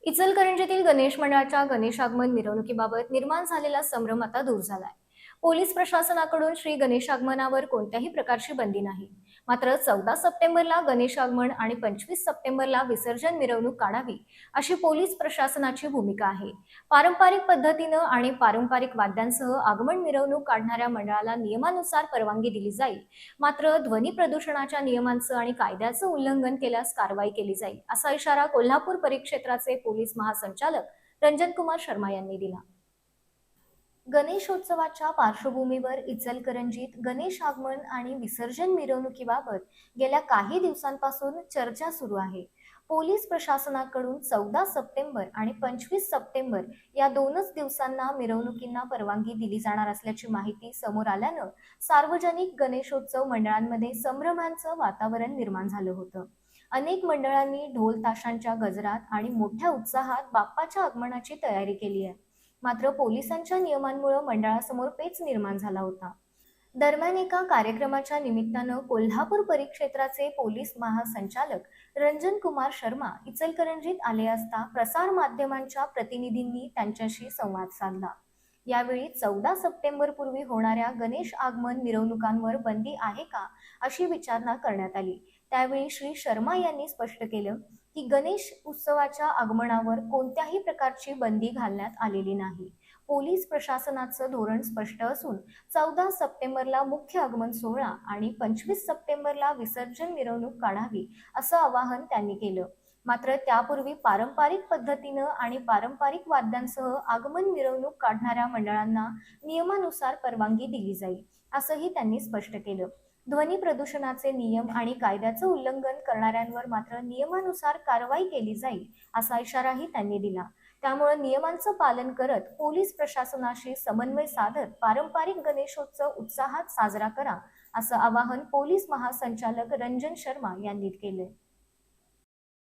इचलकरंजीतील गणेश मंडळाच्या गणेश आगमन मिरवणुकीबाबत निर्माण झालेला संभ्रम आता दूर झालाय. पोलीस प्रशासनाकडून श्री गणेश आगमनावर कोणत्याही प्रकारची बंदी नाही. मात्र 14 सप्टेंबरला गणेश आगमन आणि 25 सप्टेंबरला विसर्जन मिरवणूक काढावी अशी पोलीस प्रशासनाची भूमिका आहे. पारंपरिक पद्धतीनं आणि पारंपरिक वाद्यांसह आगमन मिरवणूक काढणाऱ्या मंडळाला नियमानुसार परवानगी दिली जाईल. मात्र ध्वनी प्रदूषणाच्या नियमांचं आणि कायद्याचं उल्लंघन केल्यास कारवाई केली जाईल, असा इशारा कोल्हापूर परिक्षेत्राचे पोलीस महासंचालक रंजन कुमार शर्मा यांनी दिला. गणेशोत्सवाच्या पार्श्वभूमीवर इचलकरंजीत गणेश आगमन आणि विसर्जन मिरवणुकीबाबत गेल्या काही दिवसांपासून चर्चा सुरू आहे. पोलीस प्रशासनाकडून 14 सप्टेंबर आणि 25 सप्टेंबर या दोनच दिवसांना मिरवणुकींना परवानगी दिली जाणार असल्याची माहिती समोर आल्यानं सार्वजनिक गणेशोत्सव मंडळांमध्ये संभ्रमाचं वातावरण निर्माण झालं होतं. अनेक मंडळांनी ढोल ताशांच्या गजरात आणि मोठ्या उत्साहात बाप्पाच्या आगमनाची तयारी केली आहे. मात्र पोलिसांच्या नियमांमुळे मंडळासमोर पेच निर्माण झाला होता. दरम्यान एका कार्यक्रमाच्या निमित्तानं कोल्हापूर परिक्षेत्राचे पोलीस महासंचालक रंजन कुमार शर्मा इचलकरंजीत आले असता प्रसार माध्यमांच्या प्रतिनिधींनी त्यांच्याशी संवाद साधला. यावेळी 14 सप्टेंबर पूर्वी होणाऱ्या गणेश आगमन मिरवणुकांवर बंदी आहे का, अशी विचारणा करण्यात आली. त्यावेळी श्री शर्मा यांनी स्पष्ट केलं की गणेश उत्सवाच्या आगमनावर कोणत्याही प्रकारची बंदी घालण्यात आलेली नाही. पोलीस प्रशासनाचं धोरण स्पष्ट असून 14 सप्टेंबरला मुख्य आगमन सोहळा आणि 25 सप्टेंबरला विसर्जन मिरवणूक काढावी, असं आवाहन त्यांनी केलं. मात्र त्यापूर्वी पारंपरिक पद्धतीनं आणि पारंपरिक वाद्यांसह आगमन मिरवणूक काढणाऱ्या मंडळांना नियमानुसार परवानगी दिली जाईल, असंही त्यांनी स्पष्ट केलं. ध्वनी प्रदूषणाचे नियम आणि कायद्याचं उल्लंघन करणाऱ्यांवर मात्र नियमानुसार कारवाई केली जाईल, असा इशाराही त्यांनी दिला. त्यामुळे नियमांचं पालन करत पोलीस प्रशासनाशी समन्वय साधत पारंपरिक गणेशोत्सव उत्साहात साजरा करा, असं आवाहन पोलीस महासंचालक रंजन शर्मा यांनी केले.